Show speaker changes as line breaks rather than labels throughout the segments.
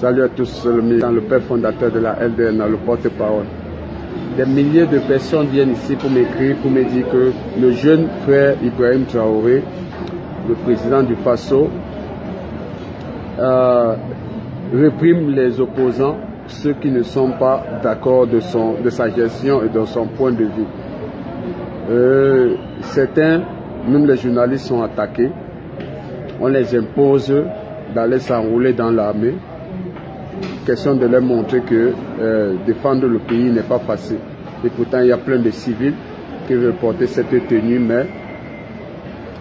Salut à tous, le père fondateur de la LDN, le porte-parole. Des milliers de personnes viennent ici pour m'écrire, pour me dire que le jeune frère Ibrahim Traoré, le président du Faso, réprime les opposants, ceux qui ne sont pas d'accord de sa gestion et de son point de vue. Certains, même les journalistes, sont attaqués. On les impose d'aller s'enrouler dans l'armée. Question de leur montrer que défendre le pays n'est pas facile. Et pourtant, il y a plein de civils qui veulent porter cette tenue, mais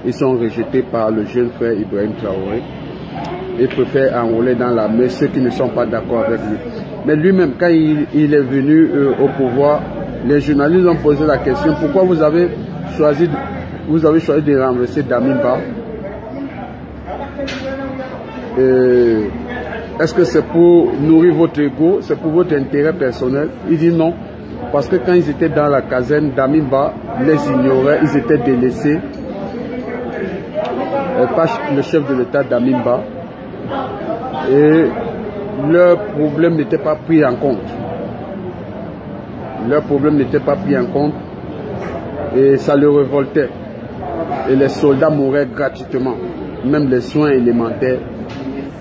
ils sont rejetés par le jeune frère Ibrahim Traoré. Il préfère enrouler dans l'armée ceux qui ne sont pas d'accord avec lui. Mais lui-même, quand il est venu au pouvoir, les journalistes ont posé la question: pourquoi vous avez choisi de renverser Damiba? Est-ce que c'est pour nourrir votre ego, c'est pour votre intérêt personnel? Il dit non, parce que quand ils étaient dans la caserne, Damiba les ignorait, ils étaient délaissés par le chef de l'État Damiba, et leur problème n'était pas pris en compte. Leur problème n'était pas pris en compte et ça le révoltait. Et les soldats mouraient gratuitement, même les soins élémentaires.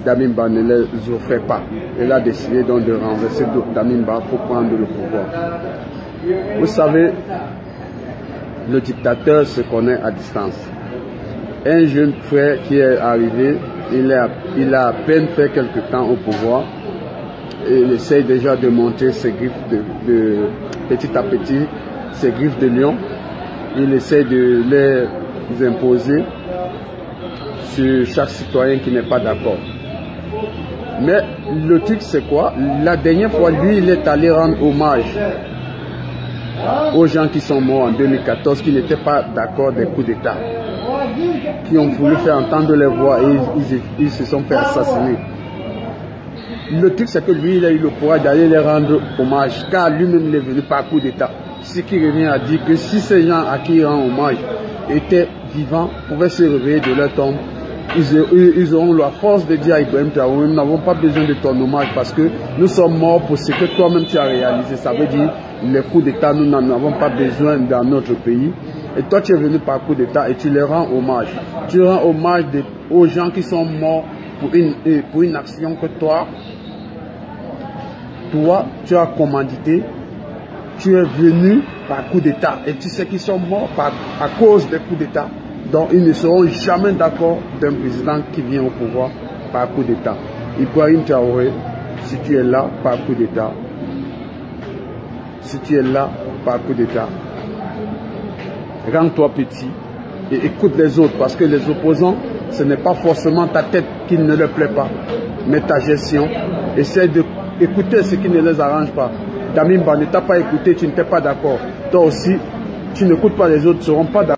Damiba ne les offrait pas. Il a décidé donc de renverser Damiba pour prendre le pouvoir. Vous savez, le dictateur se connaît à distance. Un jeune frère qui est arrivé, il a à peine fait quelque temps au pouvoir. Et il essaye déjà de monter ses griffes petit à petit, ses griffes de lion. Il essaie de les imposer sur chaque citoyen qui n'est pas d'accord. Mais le truc c'est quoi? La dernière fois, lui, il est allé rendre hommage aux gens qui sont morts en 2014, qui n'étaient pas d'accord des coups d'État, qui ont voulu faire entendre les voix et ils se sont fait assassiner. Le truc c'est que lui, il a eu le courage d'aller les rendre hommage, car lui-même il est venu par coup d'État. Ce qui revient à dire que si ces gens à qui il rend hommage étaient vivants, pouvaient se réveiller de leur tombe, ils auront la force de dire à Ibrahim Traoré: nous n'avons pas besoin de ton hommage parce que nous sommes morts pour ce que toi-même tu as réalisé. Ça veut dire les coups d'État, nous n'en avons pas besoin dans notre pays. Et toi, tu es venu par coup d'État et tu les rends hommage. Tu rends hommage aux gens qui sont morts pour une action que toi, tu as commandité. Tu es venu par coup d'État et tu sais qu'ils sont morts à cause des coups d'État. Donc ils ne seront jamais d'accord d'un président qui vient au pouvoir par coup d'État. Ibrahim Traoré, si tu es là par coup d'État, rends-toi petit et écoute les autres, parce que les opposants, ce n'est pas forcément ta tête qui ne leur plaît pas, mais ta gestion. Essaie d'écouter ce qui ne les arrange pas. Damiba ne t'a pas écouté, tu n'étais pas d'accord. Toi aussi, tu n'écoutes pas les autres, ne seront pas d'accord.